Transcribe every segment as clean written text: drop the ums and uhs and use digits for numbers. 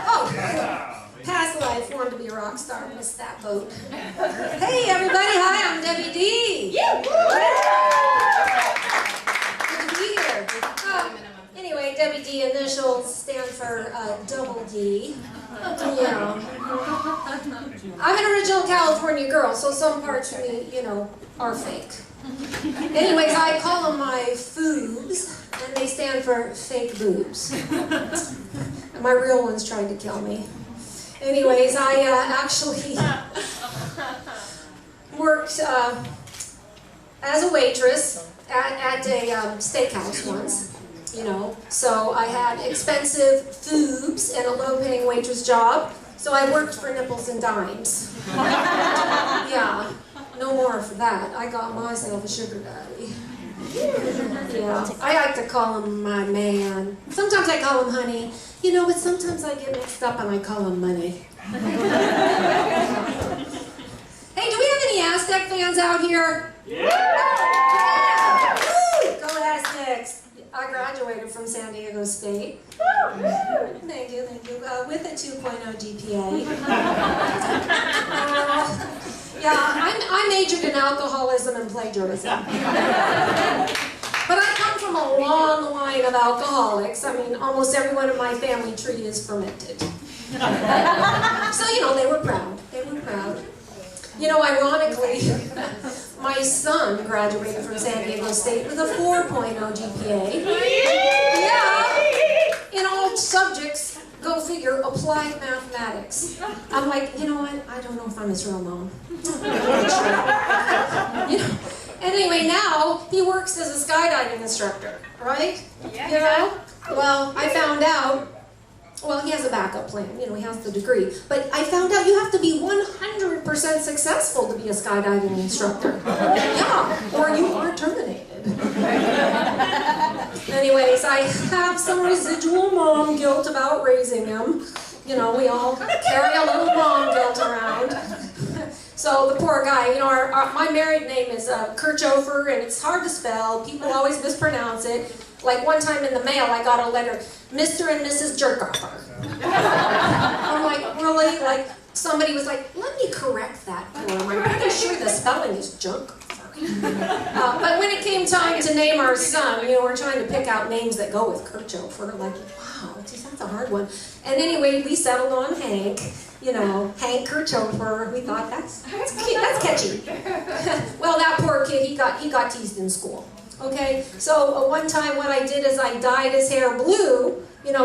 Oh, past life, wanted to be a rock star, missed that boat. Hey everybody, hi, I'm Debbie D. Good to be here. Anyway, Debbie D initials stand for double D. Yeah. I'm an original California girl, so some parts of me, are fake. Anyways, I call them my foobs, and they stand for fake boobs. And my real one's trying to kill me. Anyways, I actually worked as a waitress at a steakhouse once. So I had expensive foobs and a low-paying waitress job, so I worked for nickels and dimes. Yeah, no more for that. I got myself a sugar daddy. Yeah, I like to call him my man. Sometimes I call him honey, but sometimes I get mixed up and I call him money. Hey, do we have any Aztec fans out here? Yeah! Go Aztecs! I graduated from San Diego State. Thank you. With a 2.0 GPA. Yeah, I majored in alcoholism and plagiarism. But I come from a long line of alcoholics. I mean, almost everyone in my family tree is fermented. So, they were proud. Ironically, my son graduated from San Diego State with a 4.0 GPA. Yeah, in all subjects, go figure, applied mathematics. I'm like, you know what? I don't know if I'm his real mom. Anyway, now he works as a skydiving instructor, right? Yeah. Well, I found out. Well, he has a backup plan, he has the degree. But I found out you have to be 100% successful to be a skydiving instructor. Yeah, or you are terminated. Anyways, I have some residual mom guilt about raising him. We all carry a little mom guilt around. So the poor guy, my married name is Kirchhofer, and it's hard to spell. People always mispronounce it. Like one time in the mail, I got a letter, Mr. and Mrs. Jerkoffer. I'm like, really? Like, somebody was like, let me correct that for him. I'm pretty sure the spelling is Jerkoffer. But when it came time to name our son, we're trying to pick out names that go with Kirchhofer. Like, wow, geez, that's a hard one. And anyway, we settled on Hank. Hank Kirchhofer. We thought that's catchy. Well, that poor kid, he got teased in school. Okay, so one time what I did is I dyed his hair blue,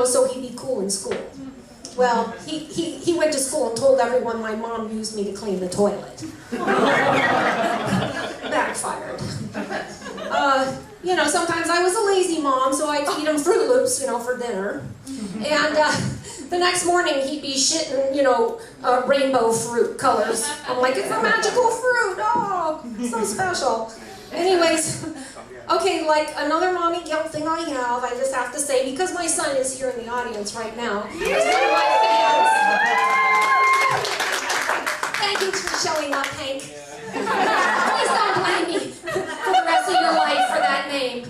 so he'd be cool in school. Well, he went to school and told everyone my mom used me to clean the toilet. Backfired. Sometimes I was a lazy mom, so I'd feed him Fruit Loops, for dinner. And the next morning he'd be shitting, rainbow fruit colors. I'm like, it's a magical fruit, oh, so special. Anyways, okay, like another mommy guilt thing I have, I just have to say, because my son is here in the audience right now, he's one of my fans. Thank you for showing up, Hank. Please don't blame me for the rest of your life for that name.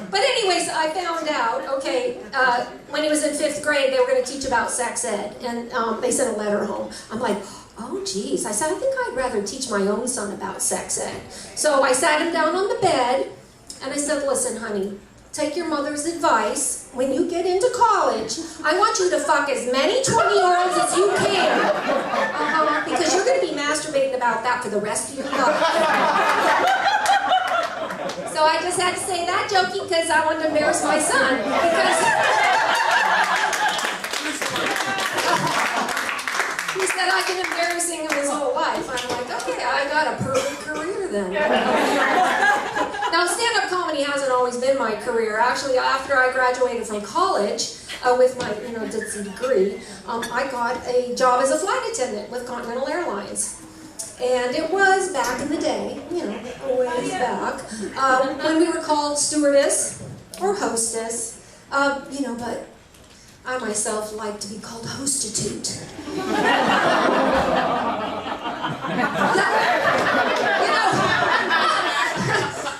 But anyways, I found out, okay, when he was in 5th grade, they were going to teach about sex ed, and they sent a letter home. I'm like, oh geez, I said, I think I'd rather teach my own son about sex ed. So I sat him down on the bed, and I said, listen, honey, take your mother's advice. When you get into college, I want you to fuck as many 20-year-olds as you can. Because you're going to be masturbating about that for the rest of your life. So I just had to say that joking because I wanted to embarrass my son. He said I've been embarrassing him his whole life. I'm like, okay, I got a perfect career then. Now, stand-up comedy hasn't always been my career. Actually, after I graduated from college with my ditzy degree, I got a job as a flight attendant with Continental Airlines. And it was back in the day, a ways back, when we were called stewardess or hostess, but I myself like to be called hostitute.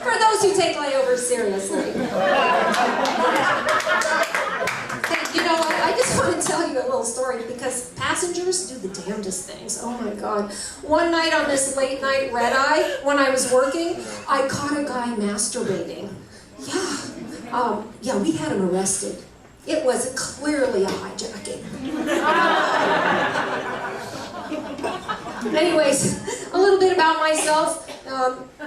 For those who take layovers seriously. Thank story because passengers do the damnedest things. Oh my God. One night on this late night red eye, when I was working, I caught a guy masturbating. Yeah, we had him arrested. It was clearly a hijacking. Anyways, a little bit about myself,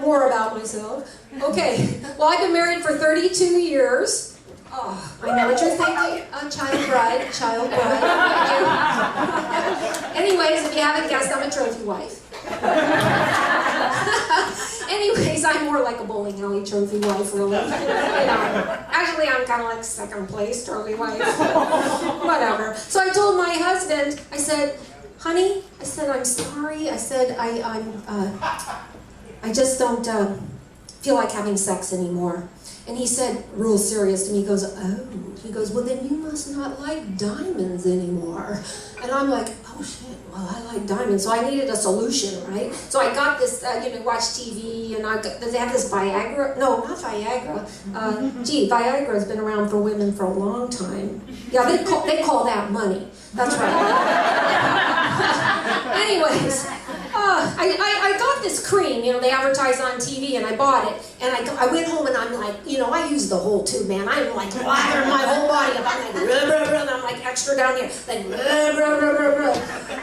more about myself. Okay, well, I've been married for 32 years. Oh, I know what you're thinking. Child bride, child bride. Anyways, if you haven't guessed, I'm a trophy wife. Anyways, I'm more like a bowling alley trophy wife, really. Actually, I'm kind of like second place trophy wife. Whatever. So I told my husband, I said, honey, I said, I'm sorry. I said, I just don't feel like having sex anymore. And he said, real serious to me, he goes, oh. He goes, well, then you must not like diamonds anymore. And I'm like, oh shit, well, I like diamonds. So I needed a solution, right? So I got this, watch TV, and they have this Viagra. No, not Viagra. Viagra's been around for women for a long time. Yeah, they call that money. That's right. Anyways, I got this cream, they advertise on TV, and I bought it. And I went home, and I'm like, I use the whole tube, man. I'm like lathering my whole body up. I'm like, blah, blah, blah, and I'm like extra down here. Like, blah, blah, blah, blah, blah.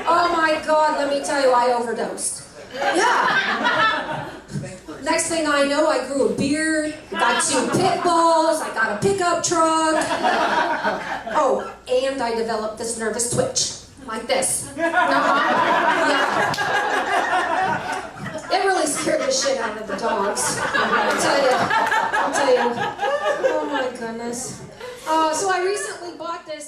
Oh my God, let me tell you, I overdosed. Yeah. Next thing I know, I grew a beard, got 2 pit bulls, I got a pickup truck. Oh, and I developed this nervous twitch. Like this. Yeah. It really scared the shit out of the dogs. I'll tell you. Oh my goodness. So I recently bought this